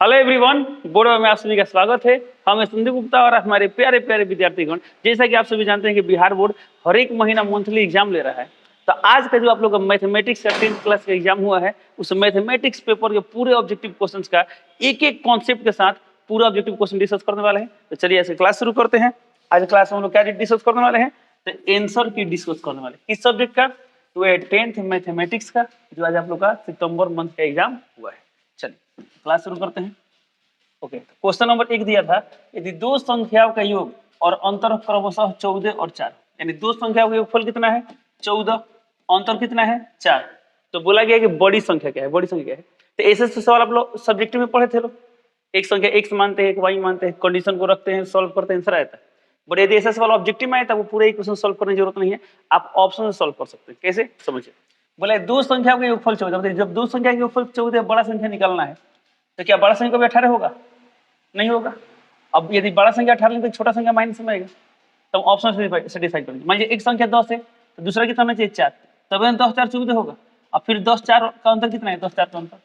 Hello everyone, board में आप सभी का स्वागत है। हम संदीप गुप्ता और हमारे प्यारे प्यारे विद्यार्थीगण, जैसा कि आप सभी जानते हैं कि बिहार बोर्ड हर एक महीना मंथली एग्जाम ले रहा है। तो आज का जो आप लोग का मैथमेटिक्स का 10th क्लास का एग्जाम हुआ है, उस मैथमेटिक्स पेपर के पूरे ऑब्जेक्टिव क्वेश्चंस का एक एक कॉन्सेप्ट के साथ पूरा ऑब्जेक्टिव क्वेश्चन डिस्कस करने वाले हैं। तो चलिए ऐसे क्लास शुरू करते हैं। आज क्लास में हम लोग क्या डिस्कस करने वाले हैं, तो आंसर की डिस्कस करने वाले। किस सब्जेक्ट का? तो 10th मैथमेटिक्स का, जो आज आप लोग का सितंबर मंथ का एग्जाम हुआ है। चलिए क्लास शुरू करते हैं। ओके, क्वेश्चन नंबर 1 दिया था, यदि दो संख्याओं का योग और अंतर क्रमशः 14 और 4, यानी दो संख्याओं का योगफल कितना है? 14, अंतर कितना है? 4। तो बोला गया कि बड़ी संख्या क्या है, बड़ी संख्या क्या है। तो ऐसे सवाल आप लोग सब्जेक्टिव में पढ़े थे लोग। एक संख्या x मानते हैं, एक y मानते हैं, कंडीशन को रखते हैं, सॉल्व करते हैं, आंसर आता है। बट यदि ऐसा सवाल ऑब्जेक्टिव में आया था, वो पूरा क्वेश्चन सॉल्व करने की जरूरत नहीं है, आप ऑप्शन से सॉल्व कर सकते हैं। कैसे समझिए, बोला दो संख्याओं का योगफल 14, मतलब जब दो संख्या का योगफल 14 बड़ा संख्या निकालना है, तो क्या बड़ा संख्या कभी 18 होगा? नहीं होगा। अब यदि बड़ा संख्या 18 तो छोटा संख्या माइनस में आएगा, तो ऑप्शन सेटिस्फाई करेंगे। मान लीजिए एक संख्या 10 है, तो दूसरा कितना होना चाहिए? 4, तब 10 4 14 होगा। अब फिर 10 4 का अंतर कितना है? 10 4 का अंतर,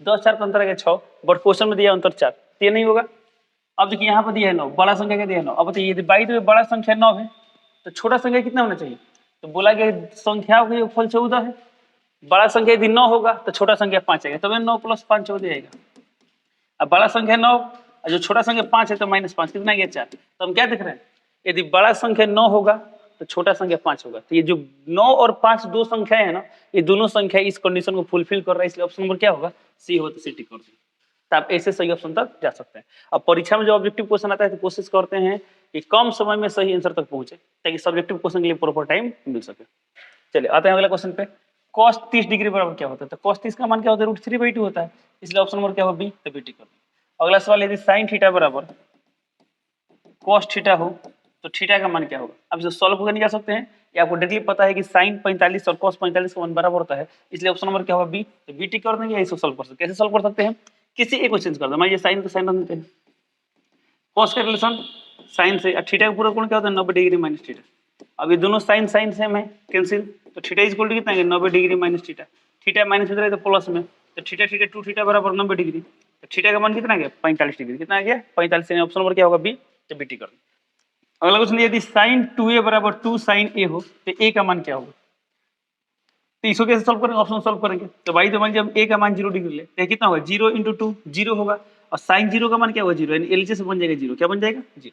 10 4 का अंतर है 6, बट क्वेश्चन में दिया अंतर 4, तो ये नहीं होगा। अब देखिए यहाँ पर दिया है 9, बड़ा संख्या क्या दिया है? 9। अब बताइए यदि बाई तो बड़ा संख्या 9 है, तो छोटा संख्या कितना होना चाहिए? तो बोला गया संख्याओं का योगफल 14 है, बड़ा संख्या यदि 9 होगा तो छोटा संख्या 5 आएगा, तब 9 + 5 14 आएगा। अब बड़ा संख्या 9 और जो छोटा संख्या 5 है, तो -5 कितना गया? 4। तो हम क्या देख रहे हैं, यदि बड़ा संख्या 9 होगा तो छोटा संख्या 5 होगा। तो ये जो 9 और 5 दो संख्याएं है ना, ये दोनों संख्या इस कंडीशन को फुलफिल कर रहा है, इसलिए ऑप्शन नंबर क्या होगा? सी होगा। तो सी टिक कर दें, तो आप ऐसे सही ऑप्शन तक जा सकते हैं। अब परीक्षा में जो ऑब्जेक्टिव क्वेश्चन आता है, तो कोशिश करते हैं कि कम समय में सही आंसर तक पहुंचे, ताकि सब्जेक्टिव क्वेश्चन के लिए प्रॉपर टाइम मिल सके। चलिए आते हैं अगला क्वेश्चन पे। cos 30 डिग्री बराबर क्या होता है? तो cos 30 का मान क्या होता है? √3/2 होता है, इसलिए ऑप्शन नंबर क्या होगा? बी। तो बी टिक कर दें। अगला सवाल, यदि sin थीटा बराबर cos थीटा हो, तो थीटा का मान क्या होगा? आप इसे सॉल्व करके निकाल सकते हैं, या आपको डायरेक्टली पता है कि sin 45 और cos 45 का मान बराबर होता है, इसलिए ऑप्शन नंबर क्या होगा? बी। तो बी टिक कर देंगे, या इसको सॉल्व कर सकते हैं। कैसे सॉल्व कर सकते हैं? किसी एक को चेंज कर दो। मान लीजिए sin को sin रख देते हैं, cos का रिलेशन sin से, और थीटा का पूरा कोण क्या होता है? 90 डिग्री माइनस थीटा। अब ये दोनों sin sin सेम है, कैंसिल, तो थीटा इज इक्वल टू कितना है? 90 degree minus theta. Theta minus में तो प्लस में, तो थीटा थीटा 2 थीटा बराबर 90 डिग्री। तो थीटा का मान कितना आ गया? 45 डिग्री। कितना आ गया? 45। ऑप्शन नंबर क्या होगा? बी। तो बी टिक कर। अगला क्वेश्चन, यदि sin 2a बराबर 2 sin a हो, तो a का मान क्या होगा? तो इसको कैसे सॉल्व करेंगे? ऑप्शन सॉल्व करेंगे। तो भाई तो मान लीजिए हम a का मान 0 डिग्री ले, तो कितना होगा? 0 × 2 0 होगा, और sin 0 का मान क्या होगा? 0, यानी एलसीएम से बन जाएगा 0। क्या बन जाएगा? 0।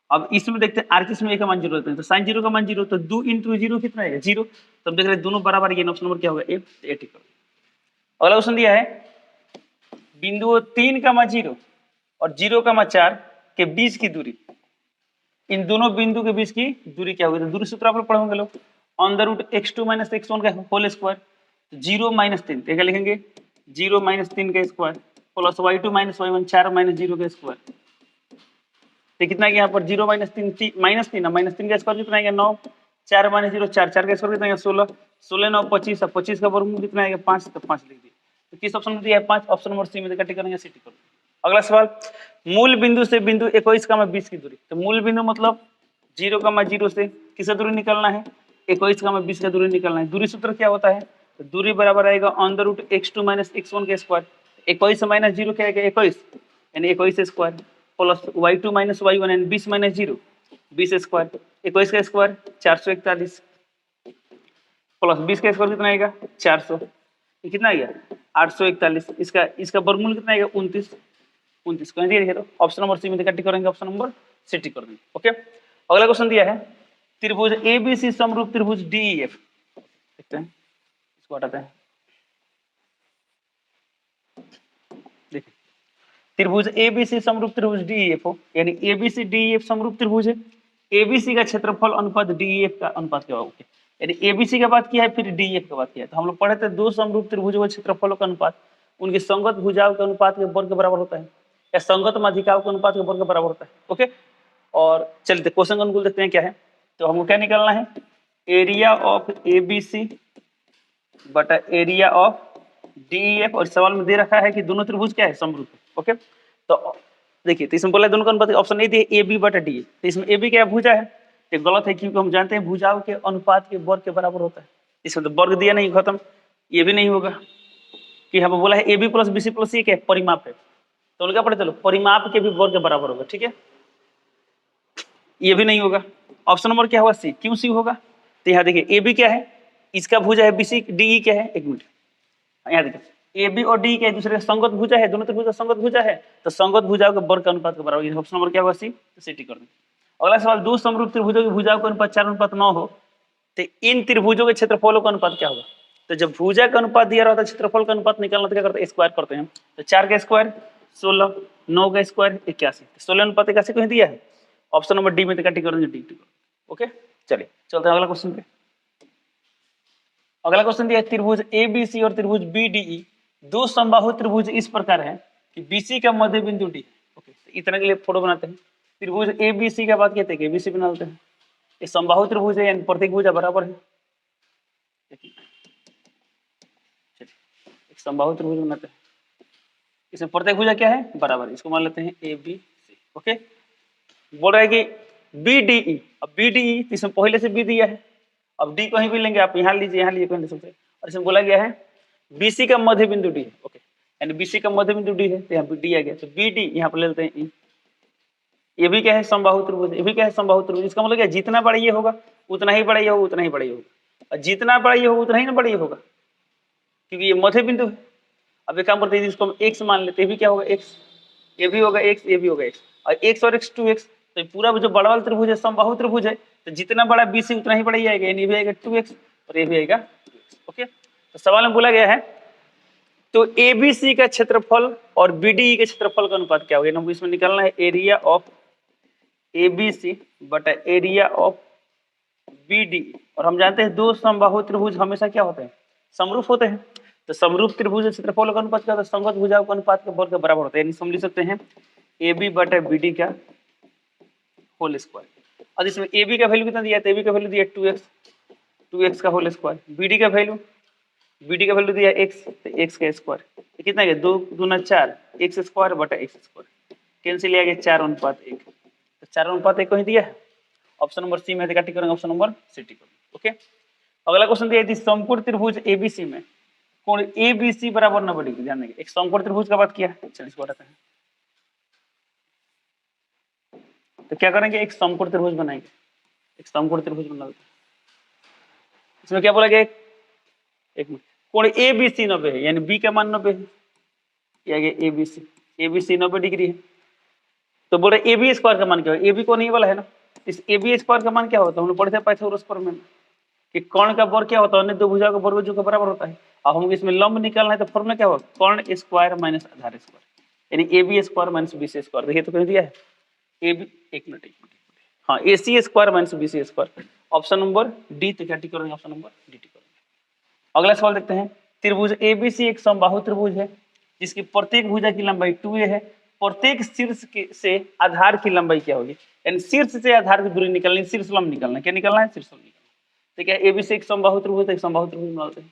अब इसमें देखते हैं आरसीएस में a का मान 0 रहता है, तो sin 0 का मान 0, तो 2 × 0 कितना आएगा? 0। तो हम देख रहे हैं दोनों बराबर है, ऑप्शन नंबर क्या होगा? ए। ए टिक करो। अगला क्वेश्चन दिया है, बिंदु 3, 0 और 0, 4 के बीच की दूरी, इन दोनों बिंदु के बीच की दूरी क्या होगी? तो दूरी सूत्र आप लोग पढ़ोगे लोग, √x2 - x1 का होल स्क्वायर, 0 - 3, क्या लिखेंगे? 0 - 3 का स्क्वायर प्लस y2 - y1 4 - 0 का स्क्वायर। तो कितना है यहाँ पर? 0 - 3 -3 का स्क्वायर कितना आएगा? 9, 4 - 0 4, 4 का स्क्वायर कितना आएगा? 16, 16 9 25, 25 का वर्गमूल कितना आएगा? 5, तो 5 लिख दिए। तो किस ऑप्शन में दिया है? 5। ऑप्शन नंबर सी में टिक करेंगे, सी टिक करेंगे। अगला सवाल, मूल बिंदु से बिंदु 21, 20 की दूरी। तो मूल बिंदु मतलब 0, 0 से किसका दूरी निकालना है? 21, 20 का दूरी निकालना है। दूरी सूत्र क्या होता है? तो दूरी बराबर आएगा √x2 - x1 का स्क्वायर। 21 - 0 क्या आएगा? 21, यानी 21 स्क्वायर प्लस y2 - y1 यानी 20 - 0 20 स्क्वायर। 21 का स्क्वायर 441 प्लस 20 का स्क्वायर कितना आएगा? 400। ये कितना आ गया? 841। इसका वर्गमूल कितना आएगा? 29 को दिए तो ऑप्शन नंबर सी में टिक करेंगे, ऑप्शन नंबर सी टिक कर देंगे। ओके, अगला क्वेश्चन दिया है, त्रिभुज एबीसी समरूप त्रिभुज डीईएफ। देखते हैं, इसको हटाते हैं। देखिए, त्रिभुज एबीसी समरूप त्रिभुज डीईएफ हो, यानी एबीसी डीईएफ समरूप त्रिभुज है। एबीसी का क्षेत्रफल अनुपात डीईएफ का अनुपात क्या होगा? यानी एबीसी का बात किया है, फिर डीईएफ का बात किया है। तो हम लोग पढ़े थे दो समरूप त्रिभुजों के क्षेत्रफलों का अनुपात उनके संगत भुजाओं के अनुपात के वर्ग के बराबर होता है, या संगत माध्यिकाओं के अनुपात के वर्ग के बराबर होता है। ओके, और चलिए क्वेश्चन का अनुकूल देखते हैं क्या है। तो हमको क्या निकालना है? एरिया ऑफ एबीसी बटा एरिया ऑफ डीईएफ, और सवाल में दे रखा है कि दोनों त्रिभुज क्या है? समरूप है। ओके, तो देखिए, तो इसमें बोला दोनों का अनुपात, ऑप्शन नहीं दिए ए बी बटा डी। तो इसमें ए बी क्या भुजा है? ये गलत है, क्योंकि हम जानते हैं भुजाओं के अनुपात के वर्ग के बराबर होता है। इसमें तो वर्ग दिया नहीं, खत्म। ये भी नहीं होगा कि हम बोला है A B plus B C plus C क्या परिमाप है, तो उनका पढ़े चलो परिमाप के भी वर्ग के बराबर होगा, ठीक है। ये भी नहीं होगा। ऑप्शन नंबर क्या होगा? सी, क्यों सी होगा? तो यहाँ देखिए ए बी क्या है, इसका भुजा है बीसी, डी क्या है, एक मिनट यहाँ देखिए ए बी और डी क्या है, दूसरे संगत भुजा है, दोनों त्रिभुज संगत भुजा है, तो संगत भुजाओं के वर्ग का अनुपात के बराबर। ऑप्शन नंबर क्या होगा? सी, तो सी टिक कर दें। अगला सवाल, दो समरूप त्रिभुजों की भुजाओं का अनुपात 4:9 हो तो इन त्रिभुजों के क्षेत्रफलों का अनुपात क्या होगा? तो जब भुजा का अनुपात दिया रहता है, क्षेत्रफल का अनुपात निकालना तो क्या करते हैं? स्क्वायर करते हैं। तो 4 का स्क्वायर 16, 9 का स्क्वायर 81, 16 अनुपात 81 को ही दिया है। ऑप्शन नंबर डी में टिक कर देंगे, डी टिक। ओके चलिए चलते हैं अगला क्वेश्चन पे। अगला क्वेश्चन दिया है, त्रिभुज एबीसी और त्रिभुज बीडीई दो समबाहु त्रिभुज इस प्रकार है कि बीसी का मध्य बिंदु डी। ओके तो इतना के लिए फोटो बनाते हैं। त्रिभुज एबीसी का बात कहते हैं कि एबीसी बना लेते हैं। ये समबाहु त्रिभुज है यानी प्रत्येक भुजा बराबर है। एक समबाहु त्रिभुज बनाते हैं, इसमें प्रत्येक भुजा क्या है? बराबर। इसको मान लेते हैं ए बी सी। ओके बोल रहा है कि बी डी ई, अब बी डी ई इसमें पहले से बी दिया है, अब डी कहीं भी लेंगे आप, यहाँ लीजिए यहाँ लीजिए कहीं ले सकते हैं। और इसमें बोला गया है बीसी का मध्य बिंदु डी है। ओके यानी बीसी का मध्य बिंदु डी है, तो यहाँ पे डी आ गया, तो बी डी यहाँ पर ले लेते हैं ई। ये भी क्या है? समबाहु त्रिभुज। ये भी क्या है? समबाहु त्रिभुज। इसका मतलब क्या? जितना बड़ा ये होगा उतना ही बड़ा ये होगा, उतना ही बड़ा ये होगा, और जितना बड़ा ये होगा उतना ही ना बड़ा ये होगा, क्योंकि ये मध्य बिंदु है। अब एक काम करते हैं, इसको हम एक्स मान लेते हैं। ये भी क्या होगा? एक्स। ये भी होगा एक्स, ये भी होगा एक्स, और एक्स और एक्स 2x। तो पूरा जो बड़ा वाला त्रिभुज है समबाहु त्रिभुज है, तो जितना बड़ा बीसी उतना ही बड़ा ये आएगा, यानी ये भी आएगा 2x और ये भी आएगा 2x। ओके तो सवाल में बोला गया है तो एबीसी का क्षेत्रफल और बीडीई के क्षेत्रफल का अनुपात क्या होगा? हमको इसमें निकालना है एरिया ऑफ एबीसी बटा एरिया ऑफ बीडीई। और हम जानते हैं दो समबाहु त्रिभुज हमेशा क्या होते हैं? समरूप होते हैं। तो समरूप त्रिभुज क्षेत्रफल का अनुपात क्या होता है? संगत भुजाओं का अनुपात के वर्ग के बराबर होता है, यानी हम लिख सकते हैं ए बी बटा बी डी का होल स्क्वायर। और इसमें ए बी का वैल्यू कितना दिया है? ए बी का वैल्यू दिया 2x का होल स्क्वायर, बी डी का वैल्यू दिया x, तो x का स्क्वायर। ये कितना गया? 2 दूना 4, x स्क्वायर बटा x स्क्वायर, कैंसिल आ गया 4:1, तो 4:1 को ही दिया है। ऑप्शन नंबर सी में टिक करेंगे, ऑप्शन नंबर सी टिक करेंगे। ओके अगला क्वेश्चन दिया है, समकोण त्रिभुज एबीसी में कोण एबीसी बराबर 90 डिग्री। ध्यान देंगे एक समकोण त्रिभुज का बात किया है। चलिए इसको हटाते हैं। तो क्या करेंगे? एक समकोण त्रिभुज बनाएंगे, एक समकोण त्रिभुज बना लेते हैं। इसमें क्या बोला गया? एक मिनट, कोण एबीसी 90 है, यानी बी का मान 90 है। ये आ गया एबीसी 90 डिग्री है। तो बोल रहे ए बी स्क्वायर का मान क्या है? ए बी को नहीं वाला है ना, इस ए बी स्क्वायर का मान क्या होता है? हम लोग पढ़ते हैं पाइथागोरस प्रमेय में कि कर्ण का वर्ग क्या होता है? अन्य दो भुजाओं का वर्ग जो के बराबर होता है। अब हमको इसमें लंब निकालना है, तो फॉर्मूला क्या होगा? कर्ण स्क्वायर माइनस आधार स्क्वायर, यानी A B square minus B C square. देखिए तो कहीं दिया है ए बी, एक मिनट हाँ, A C square minus B C square. Option number D, तो क्या टिक करेंगे? ऑप्शन नंबर डी टिक करेंगे। अगला सवाल देखते हैं, त्रिभुज एबीसी एक समबाहु त्रिभुज है जिसकी प्रत्येक भुजा की लंबाई 2a है। प्रत्येक शीर्ष से आधार की लंबाई क्या होगी? यानी शीर्ष से आधार की दूरी निकालनी, शीर्ष लंब निकालना। क्या निकालना है? शीर्ष लंब निकालना। तो क्या एबीसी एक समबाहु त्रिभुज, एक समबाहु त्रिभुज बनाते हैं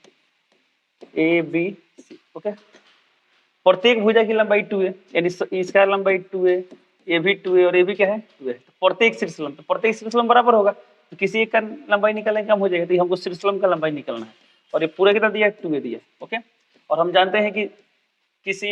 ए बी सी। ओके प्रत्येक भुजा की लंबाई 2a, यानी इसका लंबाई 2a, ये भी 2a और ये भी क्या है? 2a। तो प्रत्येक शीर्ष लंब, तो प्रत्येक शीर्ष लंब बराबर होगा, तो किसी एक का लंबाई निकालने कम हो जाएगा, तो हमको शीर्ष लंब का लंबाई निकालना है। और ये पूरा कितना दिया? 2a दिया। ओके और हम जानते हैं कि किसी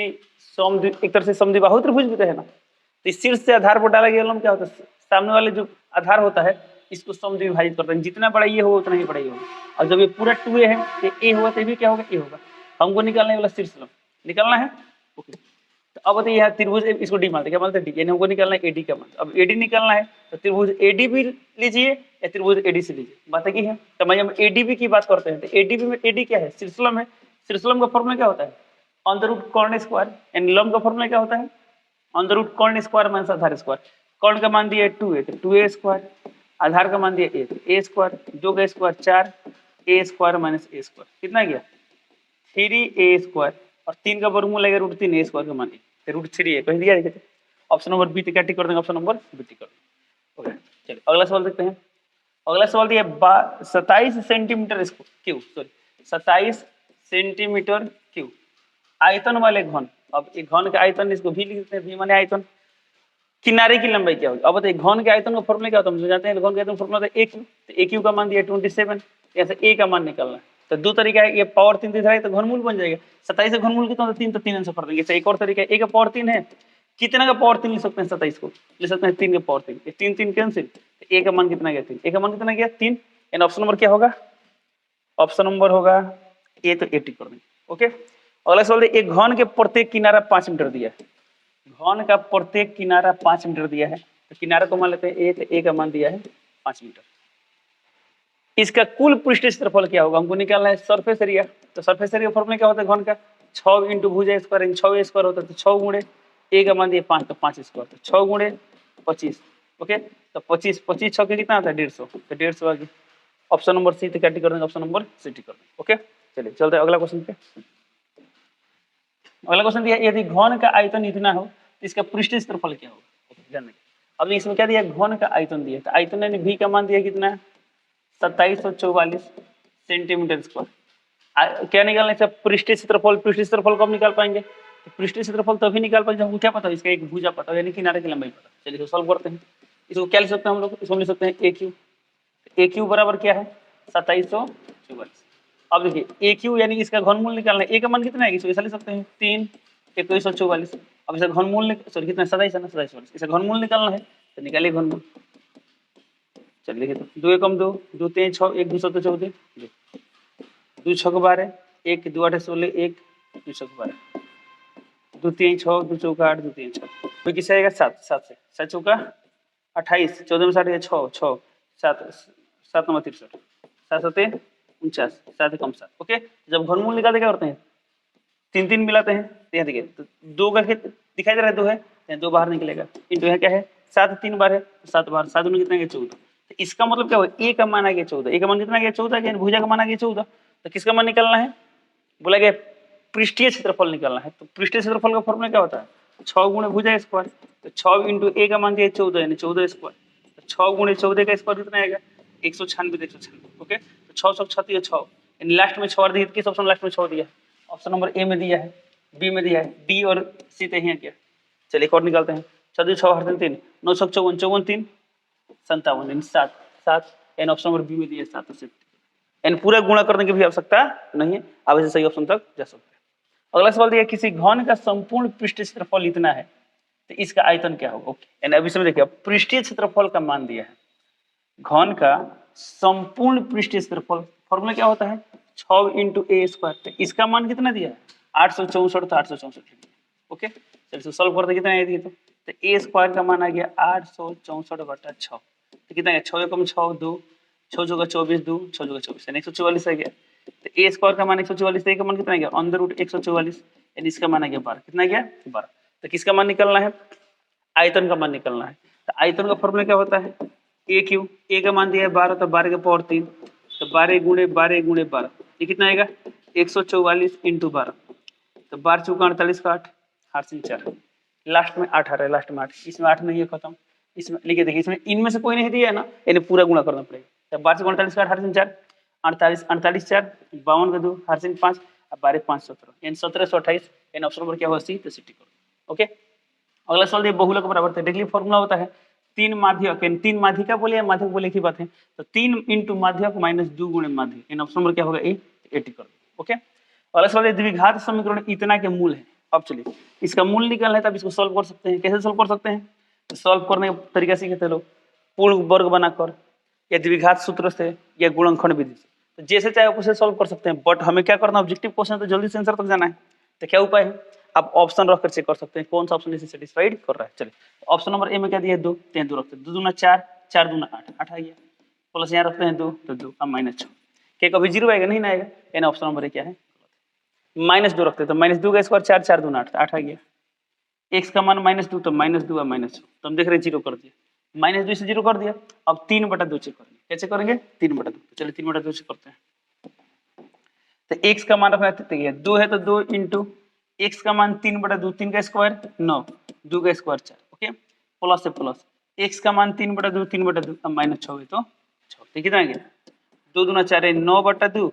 एक तरह से समद्विबाहु त्रिभुज भी तो है ना, तो इस शीर्ष से आधार पर डाला गया लंब क्या होता है? सामने वाले जो आधार होता है इसको समद्विभाजित करते हैं, जितना बड़ा ये होगा उतना ही बड़ा ये होगा। और जब ये पूरा 2a है तो a होगा, तो ये भी क्या होगा? a होगा। हमको निकालने वाला शीर्ष लंब निकालना है। ओके तो अब बताइए यहाँ त्रिभुज, इसको डी मानते, क्या मानते हैं? डी, यानी हमको निकालना है एडी का मान। अब एडी निकालना है तो त्रिभुज एडी भी लीजिए या त्रिभुज एडी से लीजिए, बात की है। तो मैं हम एडीबी की बात करते हैं, तो एडीबी में एडी क्या है? शीर्षलंब है। शीर्षलंब का फॉर्मूला क्या होता है? अंडर रूट कर्ण स्क्वायर, यानी लंब का फॉर्मूला क्या होता है? अंडर रूट कर्ण स्क्वायर माइनस आधार स्क्वायर। कर्ण का मान दिया 2a, तो 2a स्क्वायर, आधार का मान दिया a, तो a स्क्वायर, 2 का square 4, a square minus a square कितना गया? 3a स्क्वायर, और 3 का वर्गमूल लगेगा √3 a स्क्वायर का मान √3 है, कहीं दिया है? ऑप्शन नंबर बी क्या टिक कर देंगे? ऑप्शन नंबर बी टिक कर देंगे। ओके चलिए अगला सवाल देखते हैं। अगला सवाल दिया 27 centimetre cube, sorry 27 centimetre cube आयतन वाले घन। अब एक घन के आयतन, इसको भी लिख देते हैं, भी माने आयतन। किनारे की लंबाई क्या होगी? अब बताइए घन के आयतन का फॉर्मूला क्या होता है? हम जानते हैं घन के आयतन फॉर्मूला होता है AQ, तो AQ का मान दिया 27, यहाँ से A का मान निकालना है। तो दो तरीका है, ये पावर 3 दिख रहा है तो घनमूल बन जाएगा। 27 से घनमूल कितना होता है? 3, तो 3 आंसर कर देंगे। एक और तरीका है, A का पावर 3 है कितना का पावर 3 लिख सकते हैं? 27 को लिख सकते हैं 3 के पावर 3, 3 3 कैंसिल, ए का मान कितना गया? 3, ए का मान कितना गया? 3। एंड ऑप्शन नंबर क्या होगा? ऑप्शन नंबर होगा ए, तो 80 कर देंगे। ओके, अगला सवाल देखिए, एक घन के प्रत्येक किनारा 5 मीटर दिया है। घन का प्रत्येक किनारा 5 मीटर दिया है, तो किनारा को मान लेते हैं ए, तो ए का मान दिया है 5 मीटर। इसका कुल पृष्ठीय क्षेत्रफल क्या होगा? हमको निकालना है सरफेस एरिया। तो सरफेस एरिया फॉर्मूला क्या होता है घन का? 6 इंटू भुजा स्क्वायर, 6 स्क्वायर होता है, तो 6 गुणे ए का मान दिया 5, तो 5 स्क्वायर, तो 6 गुणे 25। ओके, तो 25 25 6 के कितना आता है? 150, तो 150 आ गया। ऑप्शन नंबर सी तो क्या टिक कर देंगे? ऑप्शन नंबर सी टिक कर देंगे। ओके, चलिए चलते हैं अगला क्वेश्चन पे। अगला क्वेश्चन दिया, यदि घन का आयतन इतना हो तो इसका पृष्ठीय क्षेत्रफल क्या होगा? जानने अब इसमें क्या दिया? घन का आयतन दिया, तो आयतन यानी v का मान दिया कितना है? 2744 सेंटीमीटर स्क्वायर। क्या निकालना है? पृष्ठीय क्षेत्रफल। पृष्ठीय क्षेत्रफल कब निकाल पाएंगे? तो पृष्ठीय क्षेत्रफल तभी निकाल पाएंगे हमको क्या पता है? इसका एक भुजा पता है, यानी किनारे की लंबाई पता है। चलिए इसको सॉल्व करते हैं। इसको क्या लिख सकते हैं हम लोग? इसको लिख सकते हैं ए क्यू। ए क्यू बराबर क्या है? 2744। अब देखिए ए क्यू यानी इसका घनमूल निकालना है। ए का मान कितना है? इसको ऐसा लिख सकते हैं 3 2144। अब इसका घनमूल सॉरी कितना? 27 है ना, 2744। इसका घनमूल निकालना है, तो निकालिए घनमूल। चलिए तो 2 एकम 2, 2 3 6, 1 2 7 14, 2 6 12, 1 2 8 16, 1 2 6 12, 2 3 6, 2 चौका 8, 2 3 6, कोई किससे आएगा? 7 7 से 7 चौका 28, 14 में 60 है 6 6 7 7 9 63, 7 7 49, 7 कम 7। ओके, जब घनमूल निकालते क्या करते हैं? 3 3 मिलाते हैं। तो यहाँ देखिए, तो 2 करके दिखाई दे रहा है 2 है, तो 2 बाहर निकलेगा। इंटू यहाँ क्या है? 7 3 बार है, 7 बार, 7 में कितना गया? 14। तो इसका मतलब क्या हुआ? ए का मान आ गया 14। ए का मान कितना गया? 14। भुजा का मान आ गया 14। तो किसका मान निकालना है? बोला गया पृष्ठीय क्षेत्रफल निकालना है। तो पृष्ठीय क्षेत्रफल का फॉर्मूला क्या होता है? 6 गुणे भुजा स्क्वायर, तो 6 इंटू ए का मान दिया 14, यानी 14 स्क्वायर, तो 6 गुणे 14 का स्क्वायर कितना आएगा? 196 196। ओके, तो 6 6 36 6, यानी लास्ट में 6 दिया। किस ऑप्शन लास्ट में 6 दिया? ऑप्शन नंबर ए में दिया है, बी में दिया है, डी और सी तो यहाँ किया। चलिए एक और निकालते हैं। 4 6 8 3, 9 6 54 54 3 57, यानी 7 7, एन ऑप्शन नंबर बी में दिया 7 से। एन पूरा गुणा करने की भी आवश्यकता नहीं है, आप इसे सही ऑप्शन तक जा सकते हैं। अगला सवाल दिया, किसी घन का संपूर्ण पृष्ठीय क्षेत्रफल इतना है, तो इसका आयतन क्या होगा? ओके, एंड अभी इसमें देखिए पृष्ठीय क्षेत्रफल का मान दिया है। घन का संपूर्ण पृष्ठीय क्षेत्रफल फॉर्मूला क्या होता है? 6 इंटू ए स्क्वायर। तो इसका मान कितना दिया है? 864, तो 864। ओके, चलिए सॉल्व करते कितना है? तो ए स्क्वायर का मान आ गया 864/6, तो कितना है? 6 कम 6 2, 6 जगह 24 2, 6 जगह 24, यानी 144 आ गया। तो ए स्क्वायर का मान 144, ए का मान कितना आ गया? अंदर रूट 144, यानी इसका मान आ गया 12। कितना गया? 12। तो किसका मान निकलना है? आयतन का मान निकलना है। तो आयतन का फॉर्मूला क्या होता है? ए क्यू। ए का मान दिया है 12, तो 12 के पावर 3, तो 12 गुणे 12 गुणे 12, ये कितना आएगा? 144 इंटू 12, तो 12 चौका 48 का 8, 8 से 4, लास्ट में 8 आ रहा है, लास्ट में 8, इसमें 8 नहीं है, खत्म। इसमें लिखिए, देखिए इसमें इनमें से कोई नहीं दिया है ना, यानी पूरा गुणा करना पड़ेगा। तो 12 से 48 का 8 से 4, 48 48 4 52 का 2, 8 से 5, 12 5 17, यानी 1728, यानी ऑप्शन नंबर क्या होगा? सी, तो सी टिक करो। ओके, अगला सवाल देखिए, बहुलक बराबर थे। देखिए फॉर्मूला होता है 3 माध्यक, यानी 3 माध्यिका बोले या माध्यक बोले की बात है, तो 3 इंटू माध्यक माइनस 2 गुणे माध्यक, यानी ऑप्शन नंबर क्या होगा? ए, 80 कर दो। ओके, अगला सवाल, द्विघात समीकरण इतना के मूल है। अब चलिए इसका मूल निकालना है, तब इसको सॉल्व कर सकते हैं। कैसे सॉल्व कर सकते हैं? तो सॉल्व करने का तरीका सीखते लोग, पूर्ण वर्ग बनाकर या द्विघात सूत्र से या गुणनखंड विधि से, तो जैसे चाहे आप उसे सॉल्व कर सकते हैं। बट हमें क्या करना है? ऑब्जेक्टिव क्वेश्चन तो जल्दी से आंसर तक जाना है। तो क्या उपाय है? आप ऑप्शन रखकर चेक कर सकते हैं कौन सा ऑप्शन इसे सेटिस्फाइड कर रहा है। चलिए ऑप्शन नंबर ए में क्या दिया है? 2, 2 रखते हैं, 2 दूना 4, 4 दूना 8, 8 आ गया, प्लस यहाँ रखते हैं 2, तो 2 अब माइनस 6, क्या कभी 0 आएगा? नहीं ना आएगा, यानी ऑप्शन नंबर ए क्या है? -2 रखते हैं, तो -2 का स्क्वायर 4, 4 दूना 8, 8 आ गया। एक्स का मान -2, तो -2 और -6, तो हम देख रहे हैं 0 कर दिया, -2 से 0 कर दिया। अब 3/2 चेक करेंगे, कैसे करेंगे? 3/2, चलिए 3/2 चेक करते हैं। तो x का मान रखना है 2 है, तो 2 इंटू एक्स का मान 3/2, 3 का स्क्वायर 9, 2 का स्क्वायर 4, ओके, प्लस से प्लस, एक्स का मान 3/2, 3/2 अब -6 है, तो 6, तो कितना आ गया? 2 दूना 4 है, 9/2,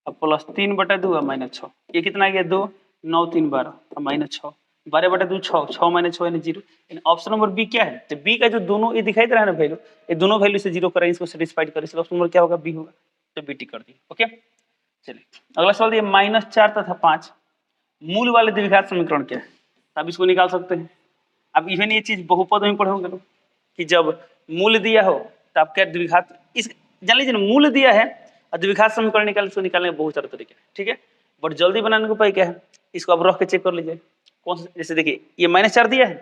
अब प्लस 3/2 और -6, ये कितना आ गया? 2 9 3 12 और -6, 12/2 6, 6 -6 यानी 0, यानी ऑप्शन नंबर बी क्या है? तो बी का जो दोनों ये दिखाई दे रहा है ना वैल्यू, ये दोनों वैल्यू से 0 करें, इसको सेटिस्फाइड करें, इसलिए ऑप्शन नंबर क्या होगा? बी होगा, तो बी टिक कर दिए। ओके, चलिए अगला सवाल, ये -4 तथा 5 मूल वाले द्विघात समीकरण क्या है? तो आप इसको निकाल सकते हैं। अब इवन ये चीज बहुपद में पढ़ोगे लोग कि जब मूल दिया हो तो आप क्या द्विघात, इस जान लीजिए मूल दिया है और द्विघात समीकरण निकालने के बहुत सारे तरीके हैं, ठीक है। बट जल्दी बनाने का उपाय क्या है, इसको आप रख के चेक कर लीजिए कौन सा, जैसे देखिए ये -4 दिया है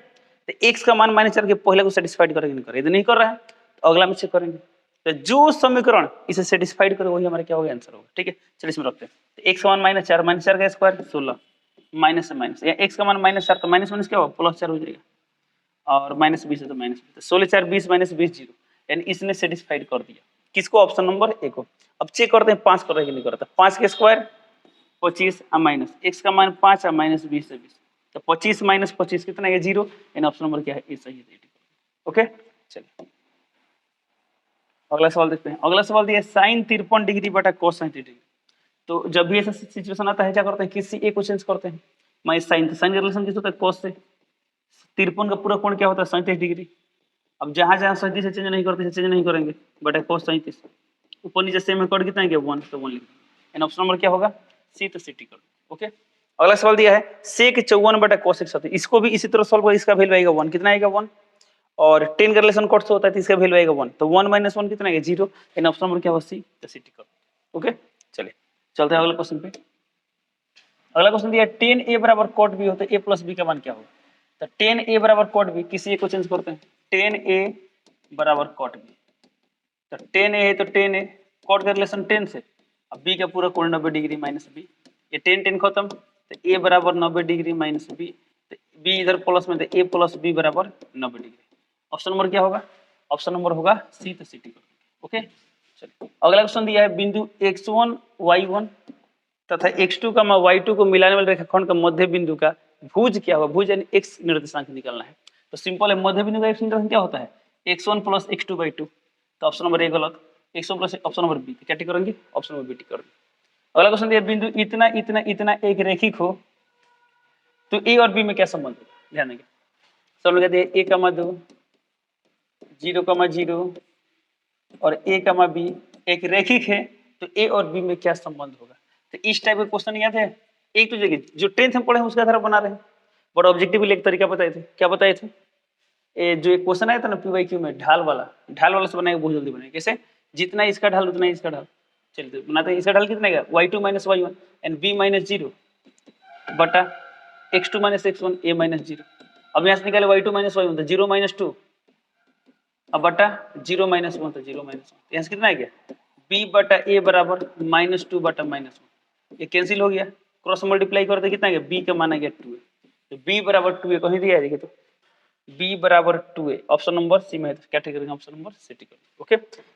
तो x का मान -4 के पहले को सेटिस्फाइड करेंगे, नहीं करेंगे, यदि नहीं कर रहा है तो अगला में चेक करेंगे। तो जो समीकरण इसे सेटिस्फाइड करे वही हमारा क्या होगा, आंसर होगा, ठीक है। चलिए इसमें रखते हैं। तो x का मान -4 का स्क्वायर 16 माइनस से माइनस, या x का मान -4 तो माइनस माइनस क्या होगा +4 हो जाएगा, और -20 है तो -20, तो 16 4 20 -20 0, यानी इसने सेटिस्फाइड कर दिया किसको, ऑप्शन नंबर ए को। अब चेक करते हैं 5 कर रहा है कि नहीं करता। 5 के स्क्वायर 25 और माइनस x का मान 5 और -20 से 20, तो 25 - 25 कितना है 0, यानी ऑप्शन नंबर क्या है ए सही है। ओके चलिए अगला सवाल देखते हैं। अगला सवाल दिया sin 53 डिग्री बटा cos 37 डिग्री। तो जब भी ऐसा सिचुएशन आता है क्या करते हैं, किसी एक को चेंज करते हैं। मैं साइन का रिलेशन किस होता है, cos से। 53 का पूरा कोण क्या होता है 37 डिग्री। अब जहां जहां 37 से चेंज नहीं करते चेंज नहीं करेंगे, बटा cos 37, ऊपर नीचे सेम में कट कितना है 1, तो 1 लिख देंगे। ऑप्शन नंबर क्या होगा सी, तो सी टिक कर। ओके अगला सवाल दिया है sec 54 बटा cos 37, इसको भी इसी तरह सॉल्व करें। इसका वैल्यू आएगा 1, कितना आएगा 1, और 10 का रिलेशन कट से होता है तो इसका वैल्यू आएगा 1, तो 1 - 1 कितना है 0, इन ऑप्शन नंबर क्या होगा सी, तो सी टिक कर। ओके चलिए चलते हैं अगले क्वेश्चन पे। अगला क्वेश्चन दिया 10a बराबर cot b होता है a प्लस b का मान क्या होगा। तो 10a बराबर cot b, किसी एक को चेंज करते हैं। 10a बराबर cot b, तो 10a है तो 10a cot का रिलेशन 10 से, अब b का पूरा कोण 90 डिग्री माइनस b, ये 10 खत्म, तो a बराबर 90 डिग्री माइनस b, तो b इधर प्लस में, तो a प्लस b बराबर 90 डिग्री। ऑप्शन नंबर क्या होगा, ऑप्शन नंबर होगा सी, तो सी टिक। ओके चलिए अगला क्वेश्चन दिया है बिंदु x1 y1 तथा x2 का y2 को मिलाने वाले रेखाखंड का मध्य बिंदु का भुज क्या होगा, भुज यानी x निर्देशांक निकालना है। तो सिंपल है, मध्य बिंदु का x निर्देशांक क्या होता है x1 + x2/2, तो ऑप्शन नंबर ए गलत, x1 + ऑप्शन नंबर बी, क्या टिक करेंगे, ऑप्शन नंबर बी टिक करेंगे। अगला क्वेश्चन दिया बिंदु इतना इतना इतना एक रेखिक हो तो ए और बी में क्या संबंध है, ध्यान देंगे। सब लोग कहते हैं a, 2 0, 0 और a, b एक रेखिक है तो ए और बी में क्या संबंध होगा। तो इस टाइप के क्वेश्चन याद है, एक तो जगह जो 10th में पढ़े हैं उसके आधार बना रहे हैं, बट ऑब्जेक्टिव एक तरीका बताए थे, क्या बताए थे, जो एक क्वेश्चन आया था ना PYQ में, ढाल वाला से बनाएगा, बहुत जल्दी बनाएगा। कैसे, जितना इसका ढाल उतना इसका ढाल। चलिए बनाते हैं, इसका ढाल कितना है y2 - y1 एंड b - 0 बटा x2 - x1 a - 0। अब यहाँ से निकाले y2 - y1 तो 0 - 2, अब बटा 0 - 1 तो 0 - 1, यहाँ से कितना है क्या b बटा a बराबर -2 बटा -1, ये कैंसिल हो गया, क्रॉस मल्टीप्लाई करते कितना है b का मान आ गया 2a, तो b बराबर 2a कहीं दिया है देखिए, तो b बराबर 2a ऑप्शन नंबर सी में है, तो क्या ठीक करेंगे ऑप्शन नंबर सी टिक करेंगे। ओके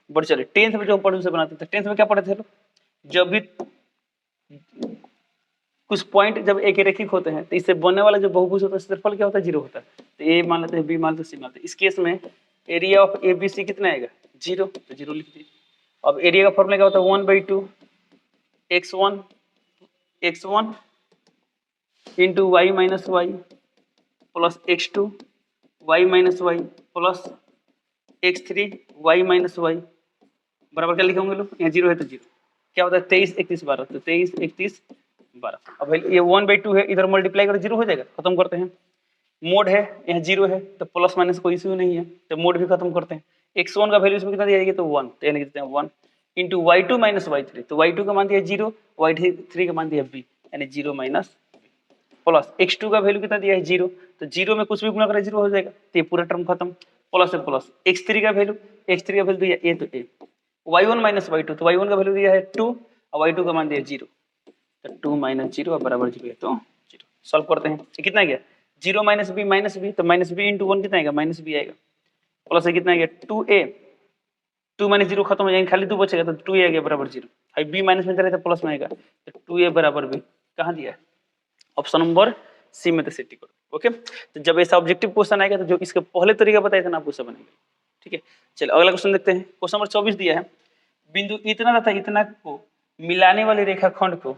बट चलिए 10th में जो हम पढ़े उसे बनाते थे। 10th में क्या पढ़े थे लोग, जब भी कुछ पॉइंट जब एक रेखिक होते हैं तो इससे बनने वाला जो बहुभुज होता है क्षेत्रफल क्या होता है 0 होता है, तो a मान लेते हैं, b मान लेते हैं, c मान लेते हैं। इस केस में एरिया ऑफ ABC कितना आएगा 0, तो 0 लिख दिए। अब एरिया का फॉर्मूला क्या होता है 1/2 x1 into y - y plus x2 y - y plus x3 y - y बराबर क्या लिखेंगे लोग, यहाँ 0 है तो 0, क्या होता है 23 31 12, तो 23 31 12। अब ये 1/2 है, इधर मल्टीप्लाई कर 0 हो जाएगा, खत्म करते हैं। मोड है यहाँ 0 है तो प्लस माइनस कोई इश्यू नहीं है, तो मोड भी खत्म करते हैं। x1 का वैल्यू इसमें कितना दिया जाएगा, तो 1, तो यानी कितने 1 इंटू y2 - y3, तो y2 का मान दिया 0, y3 का मान दिया b, यानी 0 - प्लस x2 का वैल्यू कितना दिया है 0, तो 0 में कुछ भी गुणा करें 0 हो जाएगा, तो ये पूरा टर्म खत्म, प्लस है प्लस x3 का वैल्यू दिया a, तो a y1 - y2, तो y1 का वैल्यू दिया है 2 और y2 का मान दिया 0, तो 2 - 0 और बराबर 0 है, तो 0 सॉल्व करते हैं। ये कितना गया 0 - b, तो -b इंटू 1 कितना आएगा -b आएगा, प्लस है कितना आ गया 2a, 2 - 0 खत्म हो जाएंगे, खाली 2 बचेगा, तो 2a आ गया बराबर 0, अब b माइनस में चले तो प्लस में आएगा, तो 2a बराबर b कहाँ दिया है ऑप्शन नंबर सी में, तो सेट करो। ओके तो जब ऐसा ऑब्जेक्टिव क्वेश्चन आएगा तो जो इसके पहले तरीका बताया था ना आप उसे बनेंगे। ठीक है चलिए अगला क्वेश्चन देखते हैं। क्वेश्चन नंबर 24 दिया है बिंदु इतना तथा इतना को मिलाने वाले रेखाखंड को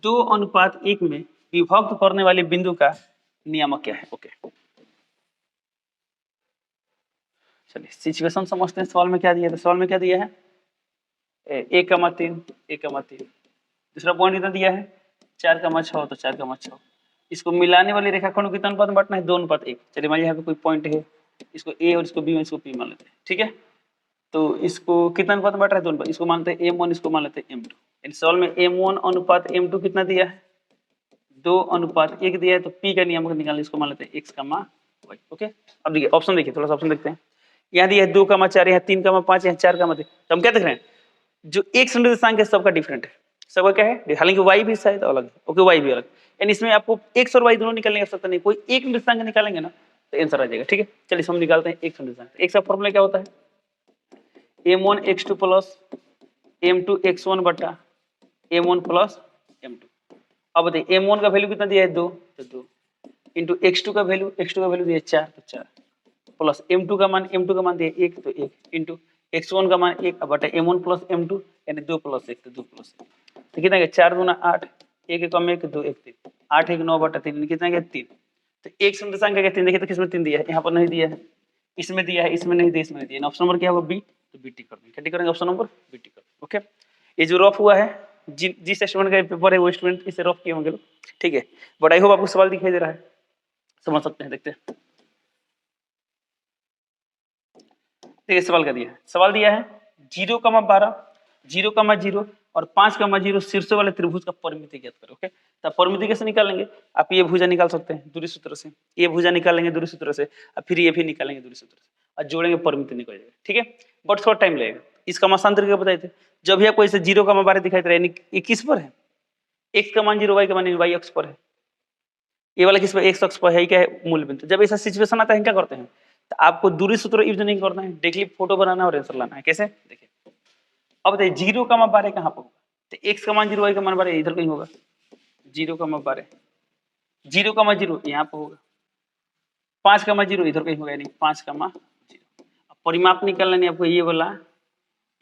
2:1 में विभक्त करने वाले बिंदु का नियामक क्या है। ओके चलिए सिचुएशन समझते हैं। सवाल में क्या दिया है, सवाल में क्या दिया है 1,3 1,3, दूसरा पॉइंट कितना दिया है 4,6, तो 4,6 इसको मिलाने वाली रेखाखंड को कितना अनुपात में बांटना है? 2:1। चलिए मान लीजिए यहाँ पे कोई पॉइंट है, इसको ए और इसको बी में इसको पी मान लेते हैं, ठीक है। तो इसको कितना अनुपात में बांट रहा है? 2 अनुपात। इसको मानते हैं m1, इसको मान लेते हैं m2। इन सवाल में m1 अनुपात m2 कितना दिया है? 2:1 दिया है। तो p का नियम निकालने, इसको मान लेते हैं x, y। ओके, अब देखिए ऑप्शन, देखिए थोड़ा सा ऑप्शन देखते हैं। यहाँ दिया है 2,4, यहाँ 3,5, यहाँ 4,3। तो हम क्या देख रहे हैं? जो एक निर्देशांक है सबका डिफरेंट है, सबका क्या है, हालांकि y भी शायद अलग है। ओके, y भी अलग, यानी इसमें आपको x और y दोनों निकालने की आवश्यकता नहीं, कोई एक निर्देशांक निकालेंगे ना तो आंसर आ जाएगा, ठीक है। चलिए हम निकालते हैं एक निर्देशांक। x का फॉर्मूला क्या होता है? m1 x2 plus m2 x1 बटा m1 प्लस m2। अब बताइए m1 का वैल्यू कितना दिया है? 2, तो 2 इंटू x2 का वैल्यू दिया है 4, तो 4 प्लस m2 का मान दिया है 1, तो 1 इंटू x1 का मान 1 बटा m1 प्लस m2 यानी 2 प्लस 1, तो 2 प्लस 1। तो कितना गया? 4 दूना 8, 1 कम 1, 2 1 3, 8 1 9 बटा 3, कितना गया? 3। तो एक निर्देशांक का 3 देखिए तो किसमें 3 दिया है? यहाँ पर नहीं दिया है, इसमें दिया है, इसमें नहीं दिया, इसमें नहीं दिया। ऑप्शन नंबर क्या होगा? बी। तो बी टिक कर देंगे, क्या टिक करेंगे? ऑप्शन नंबर बी टिक कर देंगे। ओके, ये जो रफ हुआ है, जिस स्टूडेंट का पेपर है वो स्टूडेंट इसे रफ किए होंगे, ठीक है। बट आई होप आपको सवाल दिखाई दे रहा है, समझ सकते हैं। देखते हैं, देखिए सवाल का दिया है, सवाल दिया है 0,12, 0,0 और 5,0 शीर्षों वाले त्रिभुज का परिमिति ज्ञात करो। ओके, तो परिमिति कैसे निकालेंगे? आप ये भुजा निकाल सकते हैं दूरी सूत्र से, ये भुजा निकालेंगे दूरी सूत्र से, और फिर ये भी निकालेंगे दूरी सूत्र से, और जोड़ेंगे परिमिति निकल जाएगा, ठीक है। बट थोड़ा टाइम लगेगा। इसका मासांतर क्या बताए थे? जब भी आपको ऐसे 0,12 दिखाई दे रहा है, यानी ये किस पर है? x का मान 0, y का मान y अक्ष पर है। ये वाला किस पर? x अक्ष पर है, क्या है? मूल बिंदु। जब ऐसा सिचुएशन आता है क्या करते हैं? तो आपको दूरी सूत्र यूज नहीं करना है, डायरेक्टली फोटो बनाना है और आंसर लाना है। कैसे? देखिए, अब बताइए 0,12 कहाँ पर होगा? तो x का मान 0, y का मान 12 इधर कहीं होगा। 0,12, 0,0 यहाँ पर होगा, 5,0 इधर कहीं होगा, यानी 5,0। अब परिमाप निकालना नहीं आपको, ये वाला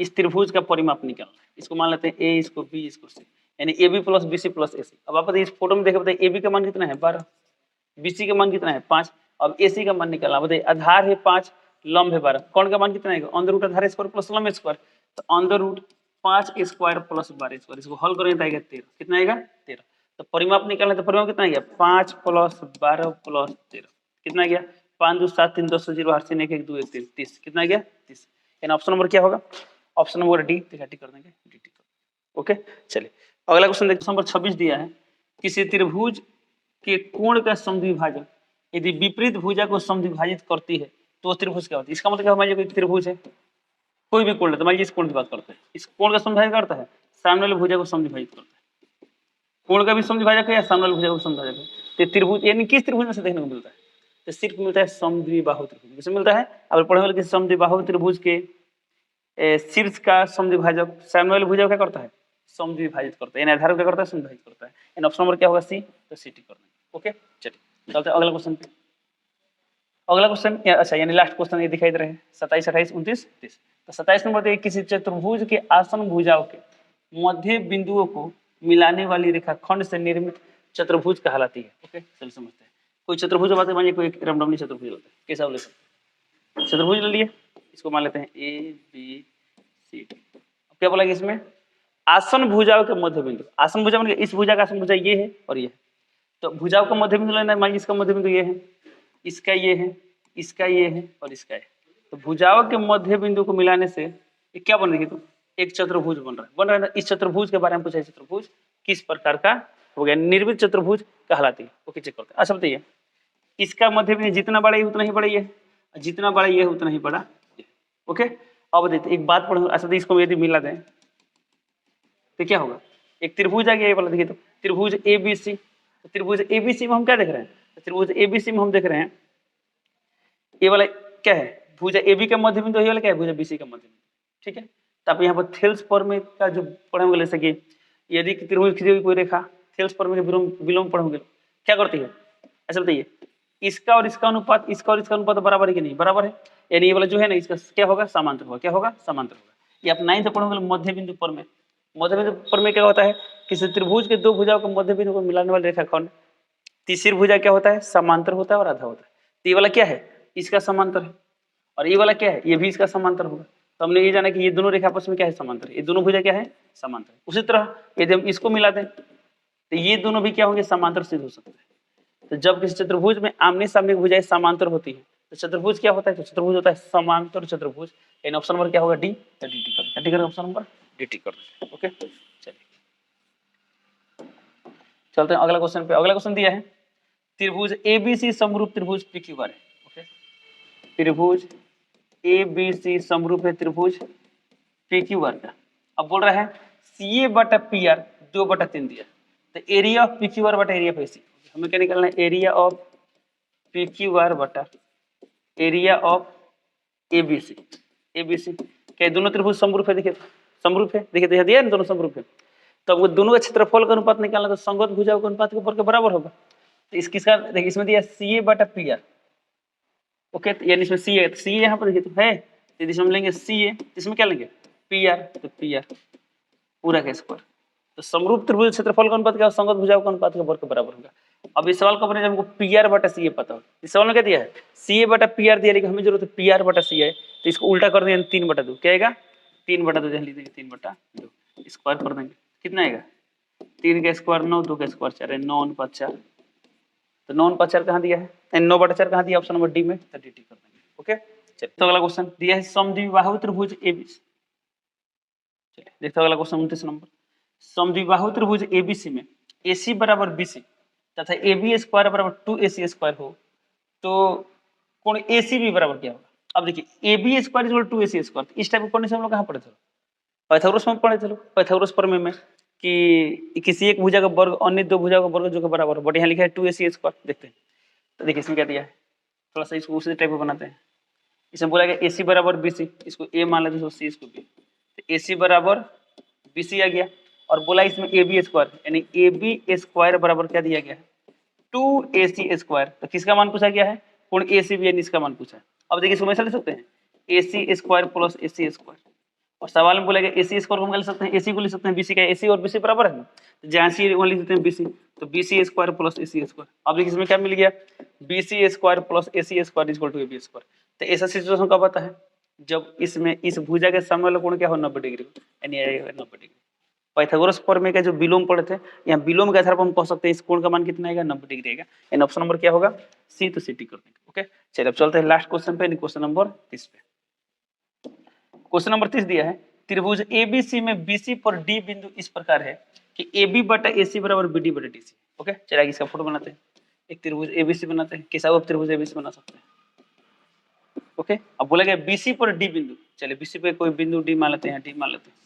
इस त्रिभुज का परिमाप निकालना है। इसको मान लेते हैं a, इसको b, इसको c, यानी AB plus BC plus AC। अब आप बताइए इस फोटो में देखे, बताइए AB का मान कितना है? 12, BC का मान कितना है? 5। अब AC का मान निकालना, बताइए आधार है 5, लंब है 12, कौन का मान कितना है? अंडर रूट आधार स्क्वायर प्लस लंब स्क्वायर, तो under root 5 square plus 12 square, इसको हल करेंगे तो आएगा 13। कितना आएगा? 13। तो परिमाप निकालना, तो परिमाप कितना गया? 5 प्लस 12 प्लस 13, कितना गया? 5 2 7 3 10 0 8 3 1 1 2 1 3 30, कितना गया? 30। यानी ऑप्शन नंबर क्या होगा? ऑप्शन नंबर डी, टिक कर देंगे, डी टिक। ओके, चलिए अगला क्वेश्चन देखिए, नंबर 26 दिया है, किसी त्रिभुज के कोण का समद्विभाजक यदि विपरीत भुजा को समद्विभाजित करती है तो वो त्रिभुज क्या होता है? इसका मतलब क्या? मान लीजिए कोई त्रिभुज है, कोई भी कोण लेते हैं, मान लीजिए इस कोण की बात करते हैं, इस कोण का समद्विभाजन करता है, सामने वाले भुजा को समद्विभाजित करता है। कोण का भी समद्विभाजक है या सामने वाले भुजा को समद्विभाजक है, तो त्रिभुज यानी किस त्रिभुज में से देखने को मिलता है? तो सिर्फ मिलता है समद्विबाहु त्रिभुज। किसमें मिलता है? अब पढ़ने वाले किसी समद्विबाहु त्रिभुज के शीर्ष का समद्विभाजक सामने वाले भुजा क्या करता है? समद्विभाजित करता है, यानी आधार क्या करता है? समद्विभाजित करता है। यानी ऑप्शन नंबर क्या होगा? सी। तो सी टिक कर देंगे। ओके, चलिए चलते हैं अगला क्वेश्चन पे। अगला क्वेश्चन, अच्छा यानी लास्ट क्वेश्चन ये दिखाई दे रहे हैं 27 28 29 30। तो 27 नंबर देखिए, किसी चतुर्भुज के आसन भुजाओं के मध्य बिंदुओं को मिलाने वाली रेखा खंड से निर्मित चतुर्भुज कहलाती है। ओके, चलिए समझते हैं। कोई चतुर्भुज बात है, मानिए कोई रैंडमली चतुर्भुज होता है, कैसा ले सकते हैं? चतुर्भुज ले लिए, इसको मान लेते हैं ए बी सी डी। अब क्या बोला इसमें? आसन भुजाओं के मध्य बिंदु, आसन भुजा मतलब इस भुजा का आसन भुजा ये है और ये है, तो भुजाओं का मध्य बिंदु लेना है। मान लीजिए इसका मध्य बिंदु ये है, इसका ये है, इसका ये है और इसका है, तो भुजाओं के मध्य बिंदु को मिलाने से ये क्या बन रही है? तो एक चतुर्भुज बन रहा है। इस चतुर्भुज के बारे में पूछा है, चतुर्भुज किस प्रकार का हो गया? निर्मित चतुर्भुज कहलाती है। ओके, चेक करते हैं। अच्छा बताइए, इसका मध्य बिंदु जितना बड़ा ये उतना ही बड़ा ये, जितना बड़ा ये उतना ही बड़ा ये। ओके, अब देखते एक बात पढ़ो। अच्छा, इसको यदि मिला दें तो क्या होगा? एक त्रिभुज आ गया ये वाला, देखिए तो त्रिभुज ABC। तो त्रिभुज ABC में हम क्या देख रहे हैं? तो त्रिभुज ABC में हम देख रहे हैं ये वाला क्या है? भुजा AB का मध्य बिंदु, ये वाला क्या है? भुजा BC का मध्य बिंदु, ठीक है। तो आप यहाँ पर थेल्स प्रमेय का जो पढ़ेंगे, जैसे कि यदि त्रिभुज खींची हुई कोई रेखा, थेल्स प्रमेय के विलोम पढ़ोगे क्या करती है? ऐसा बताइए, इसका और इसका अनुपात, इसका और इसका अनुपात बराबर है कि नहीं? बराबर है, यानी ये वाला जो है ना, इसका क्या होगा? समांतर होगा। क्या होगा? समांतर होगा। ये आप 9th पढ़ोगे मध्य बिंदु प्रमेय। मध्य बिंदु प्रमेय क्या होता है? किसी त्रिभुज के दो भुजाओं को मध्य बिंदु को मिलाने वाली रेखाखंड, तीसरी भुजा क्या होता है? समांतर होता है और आधा होता है। तो ये वाला क्या है? इसका समांतर है, और ये वाला क्या है? ये भी इसका समांतर होगा। तो हमने ये जाना कि ये दोनों रेखा आपस में क्या है? समांतर है। ये दोनों भुजा क्या है? समांतर है। उसी तरह यदि हम इसको मिला दें तो ये दोनों भी क्या होंगे? समांतर सिद्ध हो सकते हैं। तो जब किसी चतुर्भुज में आमने सामने भुजाएं समांतर होती है तो चतुर्भुज क्या होता है? तो चतुर्भुज होता है समांतर चतुर्भुज। इन ऑप्शन नंबर क्या होगा? डी। तो डी टी कर, डी कर ऑप्शन नंबर डी टी कर। ओके चलिए चलते हैं अगला क्वेश्चन पे। अगला क्वेश्चन दिया है त्रिभुज एबीसी समरूप त्रिभुज पीक्यूआर है। ओके त्रिभुज एबीसी समरूप है त्रिभुज पीक्यूआर का। अब बोल रहा है सीए बटा पीआर 2/3 दिया, तो एरिया ऑफ पीक्यूआर बटा एरिया ऑफ एसी हमें क्या निकालना है? एरिया ऑफ पीक्यूआर बटा एरिया ऑफ एबीसी। एबीसी क्या दोनों त्रिभुज समरूप है? देखिए समरूप है, देखिए तो दिया है दोनों समरूप है, तो अब दोनों का क्षेत्रफल का अनुपात निकालना तो संगत भुजाओं का अनुपात के ऊपर के बराबर होगा। तो इसका देखिए इसमें दिया सीए बटा पीआर। ओके तो यानी इसमें सी है, तो सी यहाँ पर देखिए तो है, तो इसमें हम लेंगे सी है, इसमें क्या लेंगे? पीआर, तो पीआर पूरा का स्क्वायर। तो समरूप त्रिभुज क्षेत्रफल का अनुपात क्या होगा? संगत भुजाओं का अनुपात के वर्ग के बराबर होगा। अब इस सवाल का बने हमको पीआर बटा सी पता हो, इस सवाल में क्या दिया है? सी बटा पीआर दिया, लेकिन हमें जरूरत है पीआर बटा सी है, तो इसको उल्टा कर देंगे 3/2 क्या आएगा? 3/2 लिख देंगे 3/2 स्क्वायर कर देंगे, कितना आएगा? 3 का स्क्वायर 9, 2 का स्क्वायर 4 है, 9/4। तो 9/4 कहाँ दिया है? 9/4 कहाँ दिया? ऑप्शन नंबर डी में, तो डी टी कर देंगे। ओके चलिए तो अगला क्वेश्चन दिया है समद्विबाहु त्रिभुज एबीसी। चलिए देखते हैं अगला क्वेश्चन 29 नंबर। समद्विबाहु त्रिभुज एबीसी में AC बराबर BC तथा AB स्क्वायर बराबर 2AC स्क्वायर हो तो कोण ACB बराबर क्या होगा? अब देखिए AB square equal 2AC square, इस टाइप के पढ़ने से हम लोग कहाँ पढ़े थे? पाइथागोरस में पढ़े थे लोग, पाइथागोरस प्रमेय में कि किसी एक भुजा का वर्ग अन्य दो भुजा का वर्ग जो कि बराबर हो, बट यहाँ लिखा है 2AC स्क्वायर। देखते हैं तो देखिए इसमें क्या दिया है, थोड़ा सा इसको उसी टाइप में बनाते हैं। इसमें बोला गया AC बराबर BC, इसको A मान लेते हैं, C इसको B, तो AC बराबर BC आ गया। और बोला इसमें AB स्क्वायर, यानी AB स्क्वायर बराबर क्या दिया गया है? 2AC square. तो किसका मान पूछा गया है? कोण ACB, यानी इसका मान पूछा है। अब देखिए इसको हमेशा लिख सकते हैं AC square plus AC square, और सवाल में बोला गया AC स्क्वायर को हम लिख सकते हैं, AC को लिख सकते हैं BC का, AC और BC बराबर है ना, तो जहाँ C वहाँ लिख सकते हैं BC, तो BC square plus AC square. अब देखिए इसमें क्या मिल गया? BC square plus AC square equal to AB square. तो ऐसा सिचुएशन कब आता है? जब इसमें इस भुजा के सामने वाला कोण क्या हो? 90 डिग्री, यानी 90 डिग्री। पाइथागोरस प्रमेय का जो विलोम पढ़े थे, यहाँ विलोम के आधार पर हम कह सकते हैं इस कोण का मान कितना आएगा? 90 डिग्री आएगा। एंड ऑप्शन नंबर क्या होगा? सी, तो सी टी कर देंगे। ओके चलिए अब चलते हैं लास्ट क्वेश्चन पे, क्वेश्चन नंबर 30 पे। क्वेश्चन नंबर 30 दिया है त्रिभुज एबीसी में BC पर D बिंदु इस प्रकार है कि AB बटा AC बराबर BD बटा DC। ओके चलिए इसका फोटो बनाते हैं, एक त्रिभुज एबीसी बनाते हैं, कैसा आप त्रिभुज एबीसी बना सकते हैं। ओके अब बोला गया BC पर D बिंदु, चलिए BC पे कोई बिंदु D मान लेते हैं, D मान लेते हैं।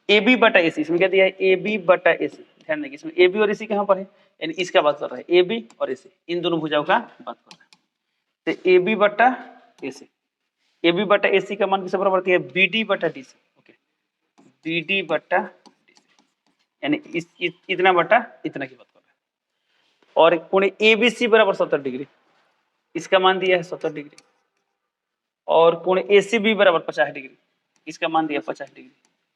AB बटा AC, इसमें क्या दिया है? AB बटा AC, ध्यान देंगे इसमें AB और AC कहाँ पर है? यानी इसका बात कर रहा है, AB और AC इन दोनों भुजाओं का बात कर रहा है। तो AB बटा AC, AB बटा AC का मान किससे बराबर है? BD बटा DC। ओके BD बटा DC, यानी इतना बटा इतना की बात कर रहा है। और कोण ABC बराबर 70 डिग्री, इसका मान दिया है 70 डिग्री। और कोण ACB बराबर 50 डिग्री, इसका मान दिया 50 डिग्री।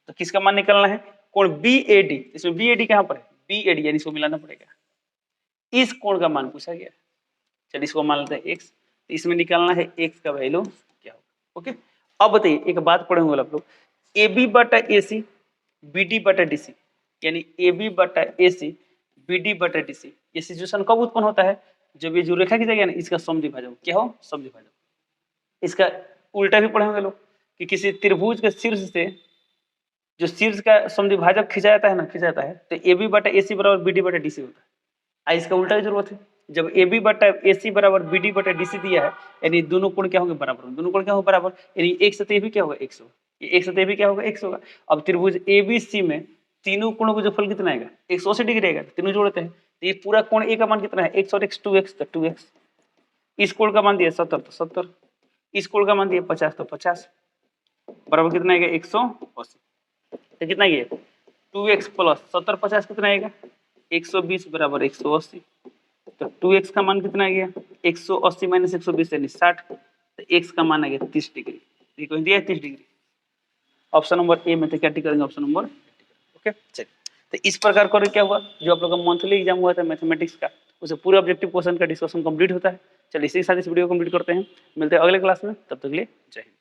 तो किसका मान निकालना है? कोण BAD, इसमें BAD कहाँ पर है? BAD, यानी इसको मिलाना पड़ेगा। इस कोण का मान पूछा गया, चलिए इसको मान लेते हैं x, तो इसमें निकालना है x का वैल्यू क्या होगा। ओके अब बताइए एक बात पढ़ेंगे आप लोग, AB बटा AC BD बटा DC, यानी AB बटा AC BD बटा DC, ये सिचुएशन कब उत्पन्न होता है? जब ये जो रेखा की जगह ना इसका समद्विभाजक क्या हो? समद्विभाजक। इसका उल्टा भी पढ़ेंगे लोग कि किसी त्रिभुज के शीर्ष से जो शीर्ष का समद्विभाजक खींचा जाता है ना, खींचा जाता है, तो AB बटा AC बराबर BD बटा DC होता है। इसका उल्टा की जरूरत है, जब AB बटा AC बराबर BD बटा DC दिया है, यानी दोनों कोण क्या होंगे? बराबर। दोनों कोण क्या होंगे? बराबर, यानी एक से AB क्या होगा? 100, ये 1 से AB क्या होगा? 100 होगा। अब त्रिभुज ABC में तीनों कोणों का जो फल कितना आएगा? 180 डिग्री आएगा, तीनों जोड़ते हैं, तो ये पूरा कोण A का मान कितना है? x और x 2x, तो 2x। इस कोण का मान दिया 70, तो 70। इस कोण का मान दिया 50, तो 50 बराबर कितना आएगा? 180। तो कितना ये 2x प्लस 70 50 कितना आएगा? 120 बराबर 180। तो 2x का मान कितना आ गया? 180 माइनस 120 यानी 60। तो x का मान आ गया 30 डिग्री, ये कौन दिया है? 30 डिग्री। ऑप्शन नंबर ए में तो क्या टिक करेंगे? Option number. ओके चलिए तो इस प्रकार कर क्या हुआ, जो आप लोग का मंथली एग्जाम हुआ था मैथमेटिक्स का, उसे पूरा ऑब्जेक्टिव क्वेश्चन का डिस्कशन कंप्लीट होता है। चलिए इसी के साथ इस वीडियो को कंप्लीट करते हैं, मिलते हैं अगले क्लास में, तब तक के लिए जय हिंद।